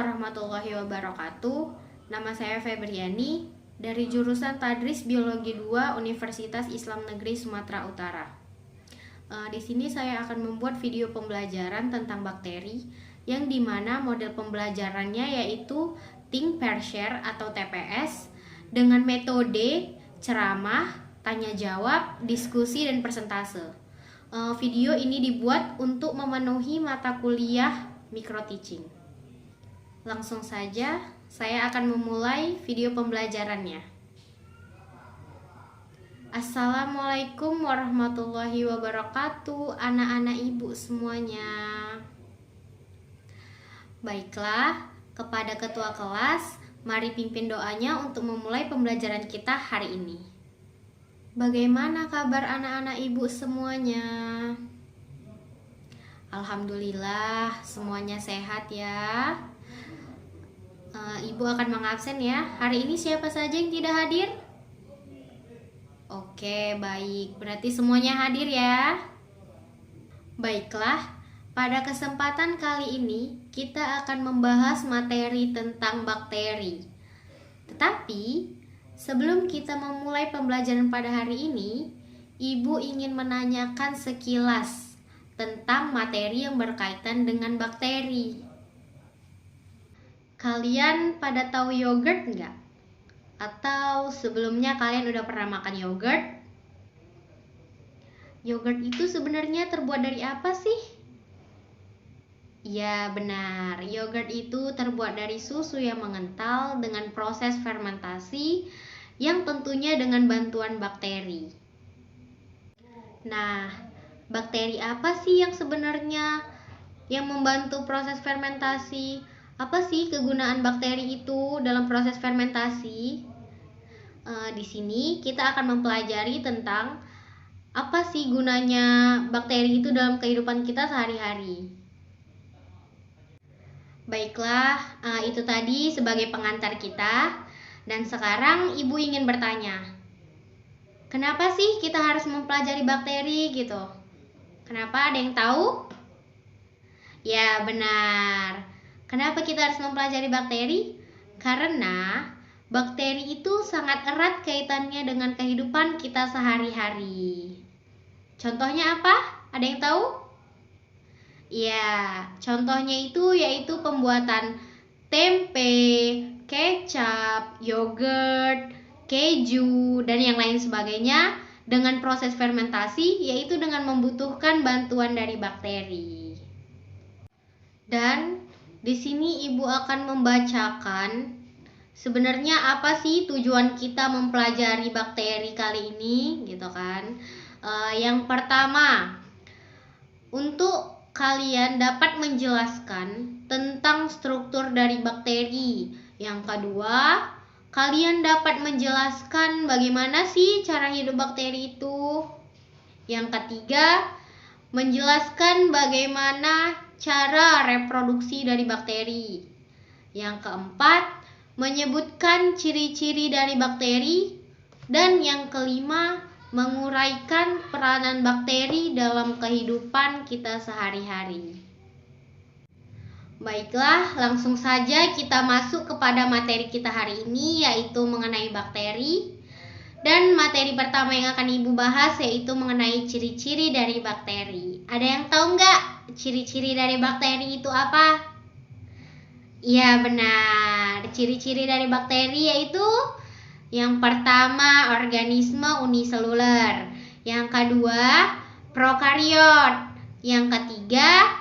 warahmatullahi wabarakatuh. Nama saya Febriani dari jurusan Tadris Biologi 2 Universitas Islam Negeri Sumatera Utara. Di sini saya akan membuat video pembelajaran tentang bakteri yang dimana model pembelajarannya yaitu Think Pair Share atau TPS dengan metode ceramah, tanya jawab, diskusi, dan persentase. Video ini dibuat untuk memenuhi mata kuliah micro teaching. Langsung saja saya akan memulai video pembelajarannya. Assalamualaikum warahmatullahi wabarakatuh, anak-anak ibu semuanya. Baiklah, kepada ketua kelas, mari pimpin doanya untuk memulai pembelajaran kita hari ini. Bagaimana kabar anak-anak ibu semuanya? Alhamdulillah, semuanya sehat ya. Ibu akan mengabsen ya. Hari ini siapa saja yang tidak hadir? Oke, baik. Berarti semuanya hadir ya. Baiklah, pada kesempatan kali ini kita akan membahas materi tentang bakteri. Tetapi, sebelum kita memulai pembelajaran pada hari ini, Ibu ingin menanyakan sekilas tentang materi yang berkaitan dengan bakteri. Kalian pada tahu yogurt nggak? Atau sebelumnya kalian udah pernah makan yogurt? Yogurt itu sebenarnya terbuat dari apa sih? Ya benar, yogurt itu terbuat dari susu yang mengental dengan proses fermentasi yang tentunya dengan bantuan bakteri. Nah, bakteri apa sih yang sebenarnya yang membantu proses fermentasi? Apa sih kegunaan bakteri itu dalam proses fermentasi? Di sini kita akan mempelajari tentang apa sih gunanya bakteri itu dalam kehidupan kita sehari-hari. Baiklah, itu tadi sebagai pengantar kita. Dan sekarang Ibu ingin bertanya, kenapa sih kita harus mempelajari bakteri gitu? Kenapa? Ada yang tahu? Ya benar. Kenapa kita harus mempelajari bakteri? Karena bakteri itu sangat erat kaitannya dengan kehidupan kita sehari-hari. Contohnya apa? Ada yang tahu? Ya, contohnya itu yaitu pembuatan tempe, kecap, yogurt, keju, dan yang lain sebagainya dengan proses fermentasi, yaitu dengan membutuhkan bantuan dari bakteri. Dan di sini Ibu akan membacakan sebenarnya apa sih tujuan kita mempelajari bakteri kali ini, gitu kan? Yang pertama, untuk kalian dapat menjelaskan tentang struktur dari bakteri. Yang kedua, kalian dapat menjelaskan bagaimana sih cara hidup bakteri itu. Yang ketiga, menjelaskan bagaimana cara reproduksi dari bakteri. Yang keempat, menyebutkan ciri-ciri dari bakteri. Dan yang kelima, menguraikan peranan bakteri dalam kehidupan kita sehari-hari. Baiklah, langsung saja kita masuk kepada materi kita hari ini, yaitu mengenai bakteri. Dan materi pertama yang akan Ibu bahas yaitu mengenai ciri-ciri dari bakteri. Ada yang tahu nggak ciri-ciri dari bakteri itu apa? Iya benar, ciri-ciri dari bakteri yaitu yang pertama organisme uniseluler, yang kedua prokariot, yang ketiga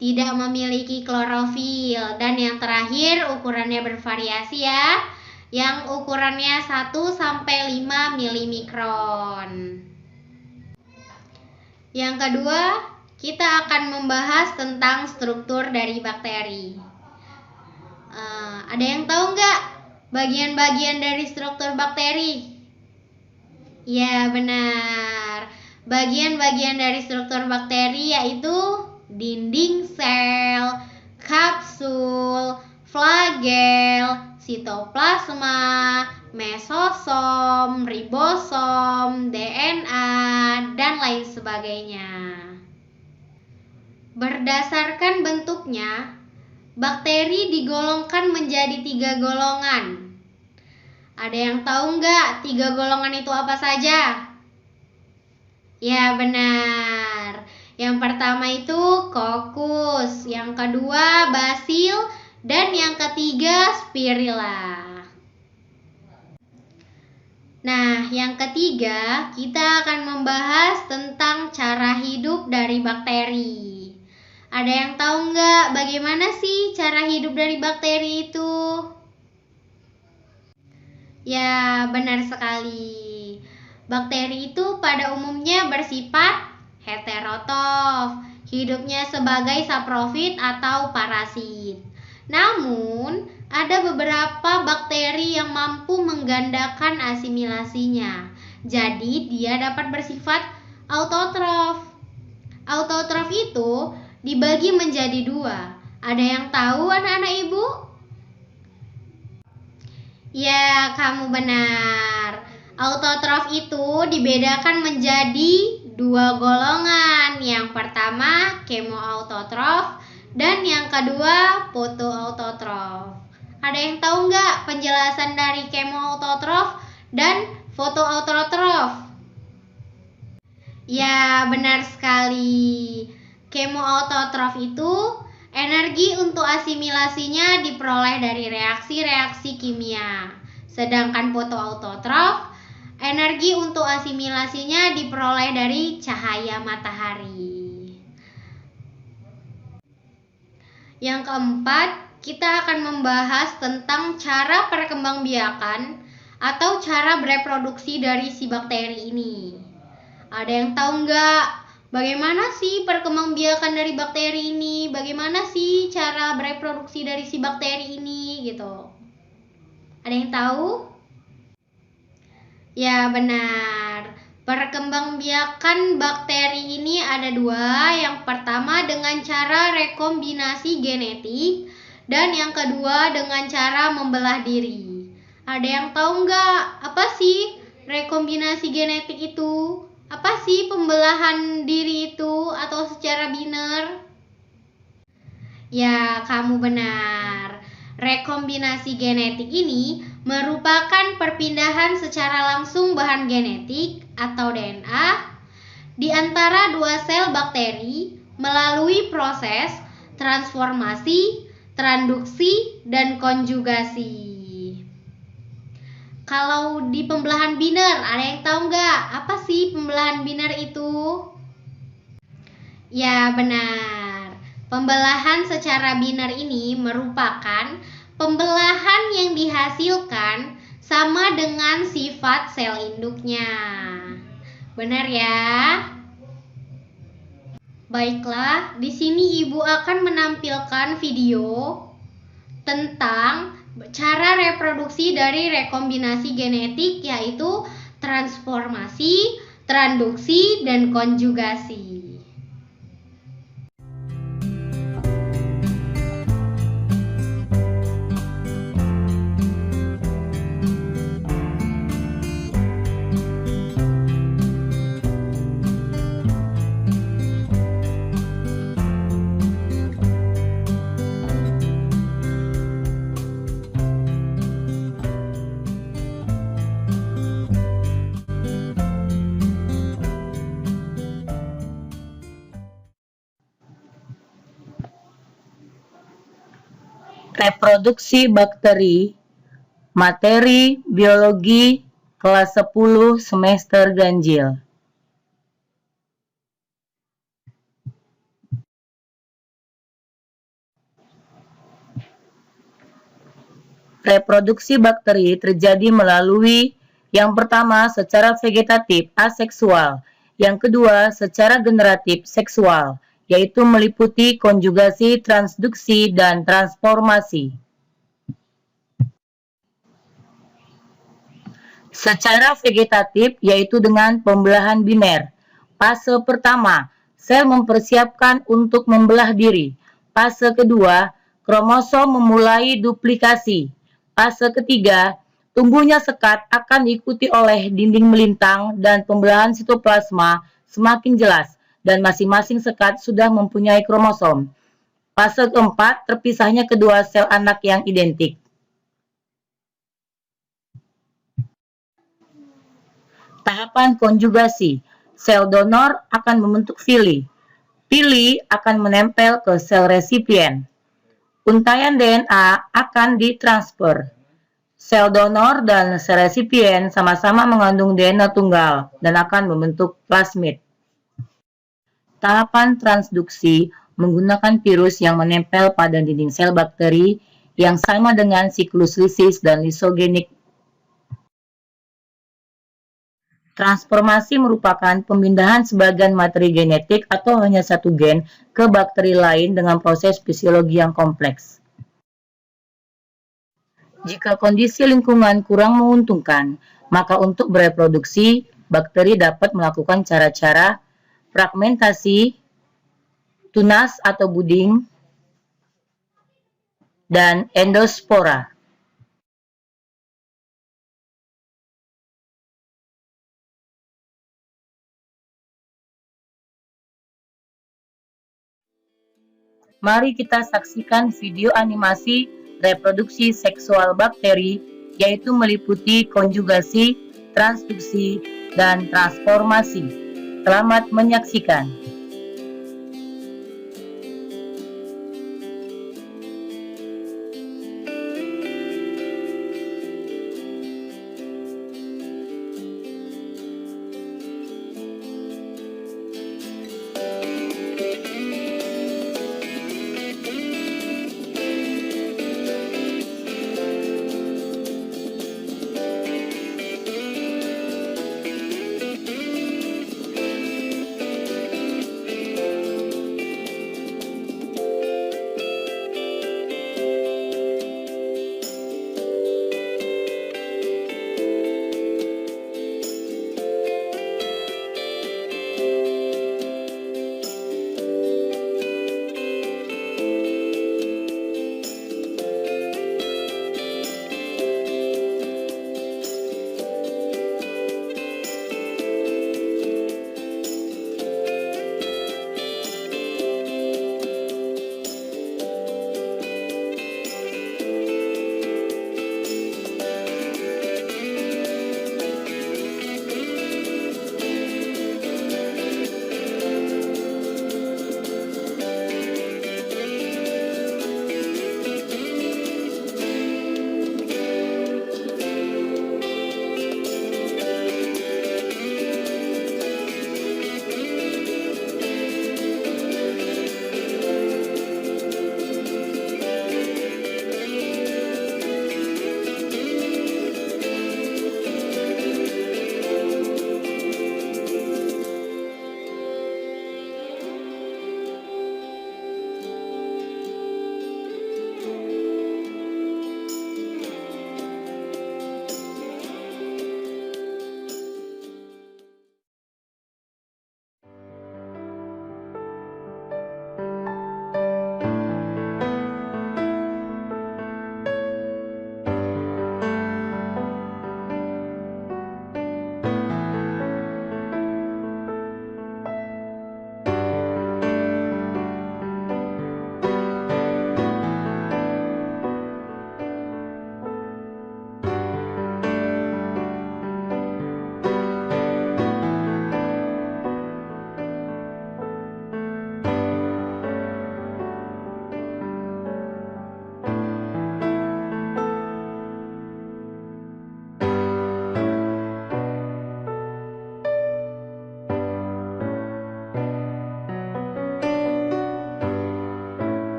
tidak memiliki klorofil, dan yang terakhir ukurannya bervariasi ya, yang ukurannya 1-5 milimikron. Yang kedua, kita akan membahas tentang struktur dari bakteri. Ada yang tahu nggak bagian-bagian dari struktur bakteri? Ya benar, bagian-bagian dari struktur bakteri yaitu dinding sel, kapsul, flagel, sitoplasma, mesosom, ribosom, DNA, dan lain sebagainya. Berdasarkan bentuknya, bakteri digolongkan menjadi 3 golongan. Ada yang tahu nggak 3 golongan itu apa saja? Ya benar. Yang pertama itu Coccus, yang kedua Bacil, dan yang ketiga Spirilla. Nah, yang ketiga kita akan membahas tentang cara hidup dari bakteri. Ada yang tahu nggak bagaimana sih cara hidup dari bakteri itu? Ya, benar sekali. Bakteri itu pada umumnya bersifat heterotrof, hidupnya sebagai saprofit atau parasit. Namun, ada beberapa bakteri yang mampu menggandakan asimilasinya. Jadi, dia dapat bersifat autotrof. Autotrof itu dibagi menjadi 2. Ada yang tahu anak-anak ibu? Ya, kamu benar. Autotrof itu dibedakan menjadi 2 golongan. Yang pertama kemoautotrof dan yang kedua fotoautotrof. Ada yang tahu nggak penjelasan dari kemoautotrof dan fotoautotrof? Ya, benar sekali. Kemoautotrof itu energi untuk asimilasinya diperoleh dari reaksi-reaksi kimia. Sedangkan fotoautotrof, energi untuk asimilasinya diperoleh dari cahaya matahari. Yang keempat, kita akan membahas tentang cara perkembangbiakan atau cara bereproduksi dari si bakteri ini. Ada yang tahu nggak? Bagaimana sih perkembangbiakan dari bakteri ini? Bagaimana sih cara bereproduksi dari si bakteri ini gitu? Ada yang tahu? Ya benar. Perkembangbiakan bakteri ini ada 2. Yang pertama dengan cara rekombinasi genetik dan yang kedua dengan cara membelah diri. Ada yang tahu nggak apa sih rekombinasi genetik itu? Apa sih pembelahan diri itu atau secara biner? Ya, kamu benar. Rekombinasi genetik ini merupakan perpindahan secara langsung bahan genetik atau DNA di antara 2 sel bakteri melalui proses transformasi, transduksi, dan konjugasi. Kalau di pembelahan biner, ada yang tahu nggak apa sih pembelahan biner itu? Ya benar. Pembelahan secara biner ini merupakan pembelahan yang dihasilkan sama dengan sifat sel induknya. Benar ya? Baiklah, di sini Ibu akan menampilkan video tentang cara reproduksi dari rekombinasi genetik, yaitu transformasi, transduksi, dan konjugasi. Reproduksi bakteri, materi biologi kelas 10 semester ganjil. Reproduksi bakteri terjadi melalui yang pertama secara vegetatif aseksual, yang kedua secara generatif seksual, yaitu meliputi konjugasi, transduksi, dan transformasi. Secara vegetatif yaitu dengan pembelahan biner. Fase pertama, sel mempersiapkan untuk membelah diri. Fase kedua, kromosom memulai duplikasi. Fase ketiga, tumbuhnya sekat akan diikuti oleh dinding melintang dan pembelahan sitoplasma semakin jelas dan masing-masing sekat sudah mempunyai kromosom. Fase keempat, terpisahnya kedua sel anak yang identik. Tahapan konjugasi. Sel donor akan membentuk vili. Vili akan menempel ke sel resipien. Untaian DNA akan ditransfer. Sel donor dan sel resipien sama-sama mengandung DNA tunggal dan akan membentuk plasmid. Tahapan transduksi menggunakan virus yang menempel pada dinding sel bakteri yang sama dengan siklus lisis dan lisogenik. Transformasi merupakan pemindahan sebagian materi genetik atau hanya satu gen ke bakteri lain dengan proses fisiologi yang kompleks. Jika kondisi lingkungan kurang menguntungkan, maka untuk bereproduksi, bakteri dapat melakukan cara-cara fragmentasi, tunas atau buding, dan endospora. Mari kita saksikan video animasi reproduksi seksual bakteri, yaitu meliputi konjugasi, transduksi, dan transformasi. Selamat menyaksikan.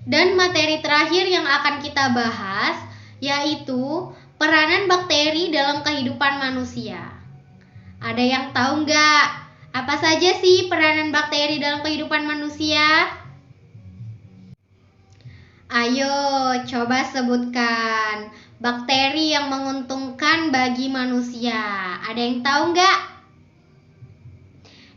Dan materi terakhir yang akan kita bahas yaitu peranan bakteri dalam kehidupan manusia. Ada yang tahu nggak? Apa saja sih peranan bakteri dalam kehidupan manusia? Ayo, coba sebutkan bakteri yang menguntungkan bagi manusia. Ada yang tahu nggak?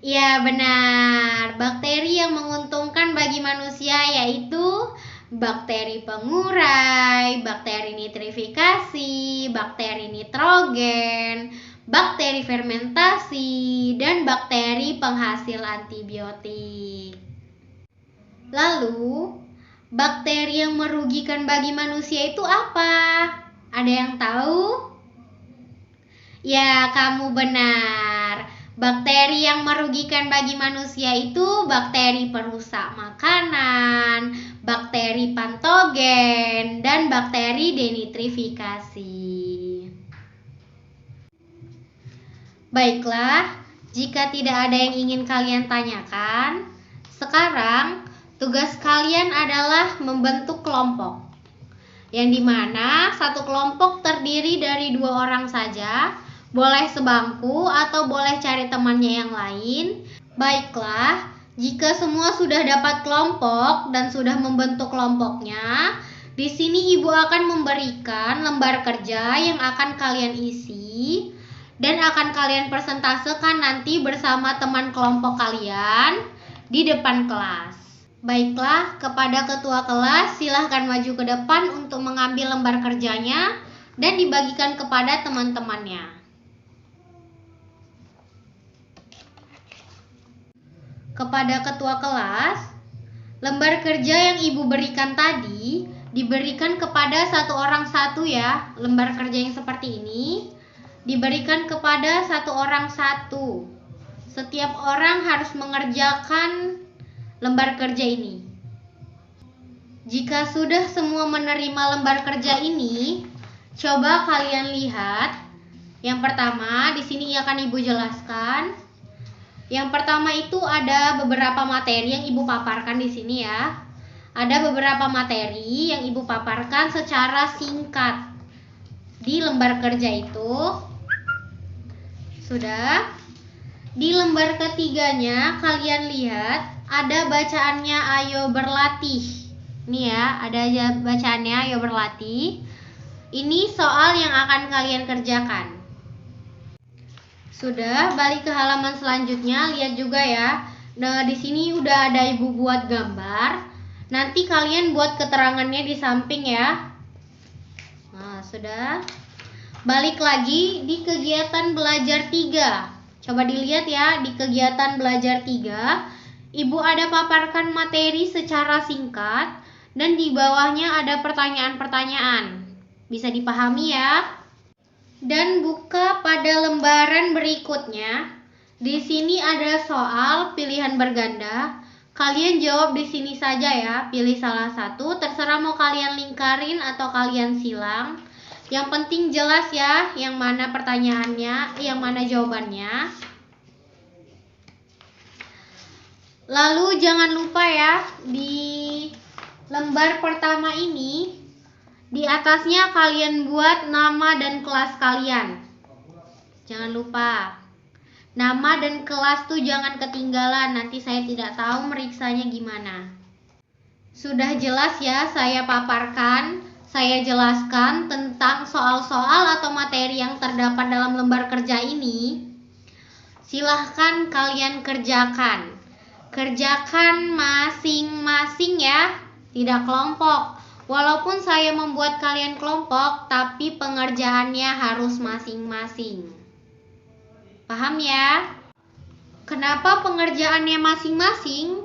Ya, benar. Bakteri yang menguntungkan bagi manusia yaitu bakteri pengurai, bakteri nitrifikasi, bakteri nitrogen, bakteri fermentasi, dan bakteri penghasil antibiotik. Lalu, bakteri yang merugikan bagi manusia itu apa? Ada yang tahu? Ya, kamu benar. Bakteri yang merugikan bagi manusia itu bakteri perusak makanan, bakteri patogen, dan bakteri denitrifikasi. Baiklah, jika tidak ada yang ingin kalian tanyakan, sekarang tugas kalian adalah membentuk kelompok, yang dimana satu kelompok terdiri dari 2 orang saja, boleh sebangku atau boleh cari temannya yang lain. Baiklah, jika semua sudah dapat kelompok dan sudah membentuk kelompoknya, di sini ibu akan memberikan lembar kerja yang akan kalian isi dan akan kalian persentasekan nanti bersama teman kelompok kalian di depan kelas. Baiklah, kepada ketua kelas silahkan maju ke depan untuk mengambil lembar kerjanya dan dibagikan kepada teman-temannya. Kepada ketua kelas, lembar kerja yang ibu berikan tadi diberikan kepada satu orang satu ya. Lembar kerja yang seperti ini diberikan kepada satu orang satu. Setiap orang harus mengerjakan lembar kerja ini. Jika sudah semua menerima lembar kerja ini, coba kalian lihat. Yang pertama, di sini akan ibu jelaskan. Yang pertama itu ada beberapa materi yang ibu paparkan di sini ya. Ada beberapa materi yang ibu paparkan secara singkat di lembar kerja itu. Sudah. Di lembar ketiganya kalian lihat ada bacaannya ayo berlatih. Ini ya, ada bacaannya ayo berlatih. Ini soal yang akan kalian kerjakan. Sudah, balik ke halaman selanjutnya, lihat juga ya. Nah, di sini udah ada ibu buat gambar. Nanti kalian buat keterangannya di samping ya. Nah, sudah. Balik lagi di kegiatan belajar 3. Coba dilihat ya, di kegiatan belajar 3, ibu ada paparkan materi secara singkat dan di bawahnya ada pertanyaan-pertanyaan. Bisa dipahami ya? Dan buka pada lembaran berikutnya. Di sini ada soal pilihan berganda. Kalian jawab di sini saja ya, pilih salah satu, terserah mau kalian lingkarin atau kalian silang. Yang penting jelas ya, yang mana pertanyaannya, yang mana jawabannya. Lalu jangan lupa ya, di lembar pertama ini di atasnya kalian buat nama dan kelas kalian. Jangan lupa. Nama dan kelas tuh jangan ketinggalan, nanti saya tidak tahu meriksanya gimana. Sudah jelas ya saya paparkan, saya jelaskan tentang soal-soal atau materi yang terdapat dalam lembar kerja ini. Silahkan kalian kerjakan. Kerjakan masing-masing ya, tidak kelompok. Walaupun saya membuat kalian kelompok, tapi pengerjaannya harus masing-masing. Paham ya? Kenapa pengerjaannya masing-masing?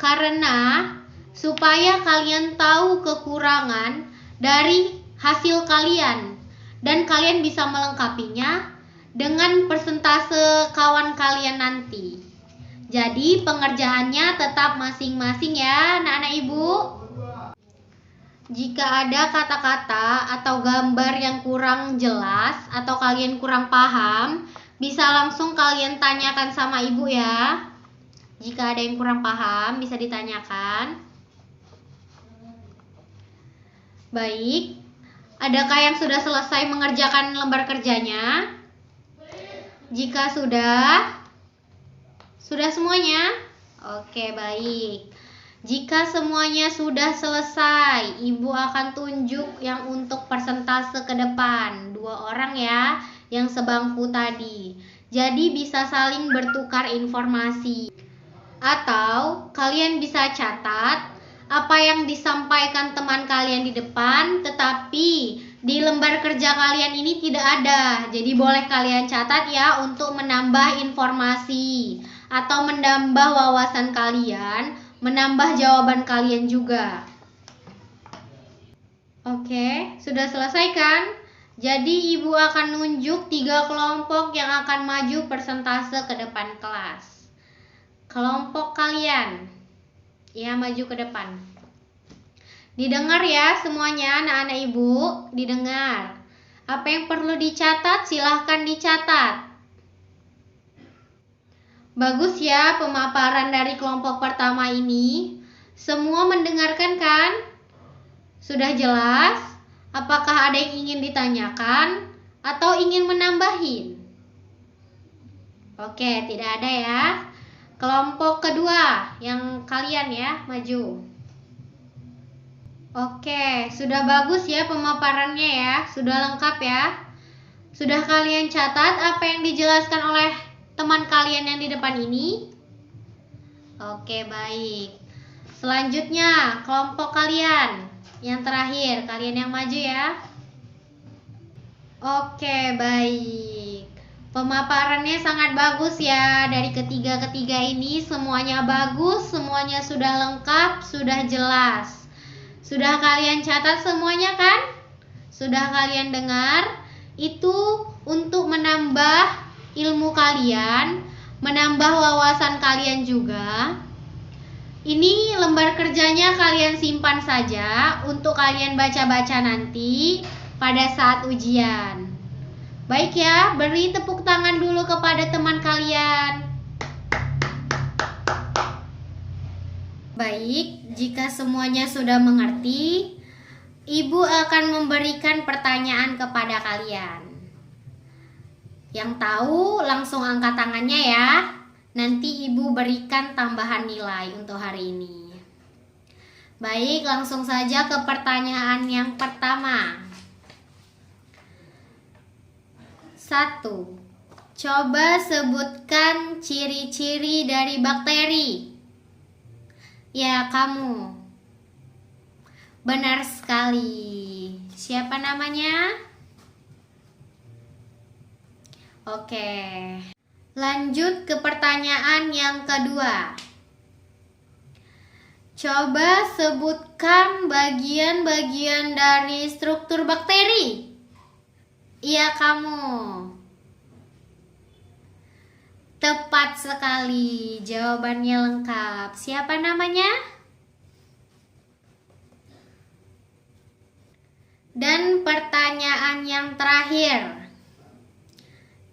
Karena supaya kalian tahu kekurangan dari hasil kalian dan kalian bisa melengkapinya dengan persentase kawan kalian nanti. Jadi pengerjaannya tetap masing-masing ya, anak-anak ibu. Jika ada kata-kata atau gambar yang kurang jelas atau kalian kurang paham, bisa langsung kalian tanyakan sama ibu ya. Jika ada yang kurang paham, bisa ditanyakan. Baik, adakah yang sudah selesai mengerjakan lembar kerjanya? Jika sudah semuanya? Oke, baik. Jika semuanya sudah selesai, ibu akan tunjuk yang untuk persentase ke depan. 2 orang ya, yang sebangku tadi. Jadi bisa saling bertukar informasi. Atau kalian bisa catat apa yang disampaikan teman kalian di depan, tetapi di lembar kerja kalian ini tidak ada. Jadi boleh kalian catat ya untuk menambah informasi atau menambah wawasan kalian, menambah jawaban kalian juga. Oke, sudah selesai kan? Jadi ibu akan nunjuk 3 kelompok yang akan maju persentase ke depan kelas. Kelompok kalian, ya maju ke depan. Didengar ya semuanya anak-anak ibu, didengar. Apa yang perlu dicatat silahkan dicatat. Bagus ya pemaparan dari kelompok pertama ini. Semua mendengarkan kan? Sudah jelas? Apakah ada yang ingin ditanyakan atau ingin menambahin? Oke, tidak ada ya. Kelompok kedua yang kalian ya, maju. Oke, sudah bagus ya pemaparannya ya, sudah lengkap ya. Sudah kalian catat apa yang dijelaskan oleh teman kalian yang di depan ini? Oke, baik. Selanjutnya, kelompok kalian. Yang terakhir, kalian yang maju ya. Oke, baik. Pemaparannya sangat bagus ya. Dari ketiga-ketiga ini semuanya bagus, semuanya sudah lengkap, sudah jelas. Sudah kalian catat semuanya kan? Sudah kalian dengar? Itu untuk menambah ilmu kalian, menambah wawasan kalian juga. Ini lembar kerjanya kalian simpan saja untuk kalian baca-baca nanti pada saat ujian. Baik ya, beri tepuk tangan dulu kepada teman kalian. Baik, jika semuanya sudah mengerti, Ibu akan memberikan pertanyaan kepada kalian. Yang tahu langsung angkat tangannya ya. Nanti Ibu berikan tambahan nilai untuk hari ini. Baik, langsung saja ke pertanyaan yang pertama. 1. Coba sebutkan ciri-ciri dari bakteri. Ya, kamu. Benar sekali. Siapa namanya? Oke. Lanjut ke pertanyaan yang kedua. Coba sebutkan bagian-bagian dari struktur bakteri. Iya, kamu. Tepat sekali. Jawabannya lengkap. Siapa namanya? Dan pertanyaan yang terakhir.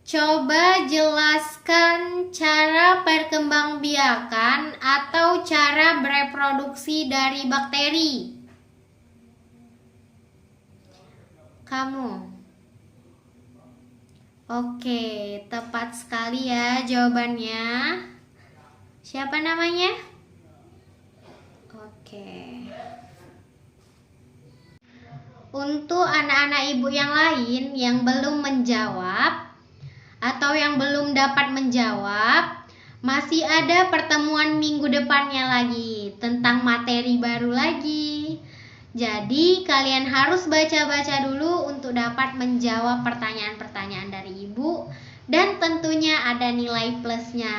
Coba jelaskan cara perkembangbiakan atau cara bereproduksi dari bakteri. Kamu. Oke, tepat sekali ya jawabannya. Siapa namanya? Oke. Untuk anak-anak ibu yang lain yang belum menjawab atau yang belum dapat menjawab, masih ada pertemuan minggu depannya lagi tentang materi baru lagi. Jadi kalian harus baca-baca dulu untuk dapat menjawab pertanyaan-pertanyaan dari ibu, dan tentunya ada nilai plusnya.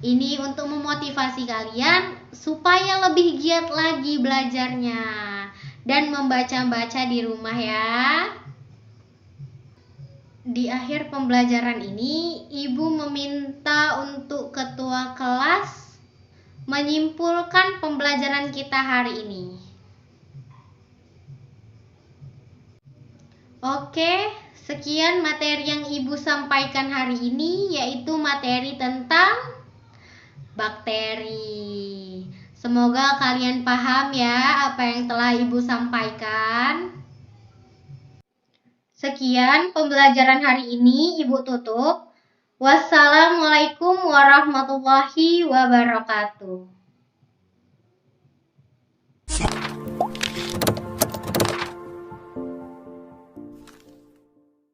Ini untuk memotivasi kalian supaya lebih giat lagi belajarnya dan membaca-baca di rumah ya. Di akhir pembelajaran ini, Ibu meminta untuk ketua kelas menyimpulkan pembelajaran kita hari ini. Oke, sekian materi yang Ibu sampaikan hari ini, yaitu materi tentang bakteri. Semoga kalian paham ya apa yang telah Ibu sampaikan. Sekian pembelajaran hari ini, Ibu tutup. Wassalamualaikum warahmatullahi wabarakatuh.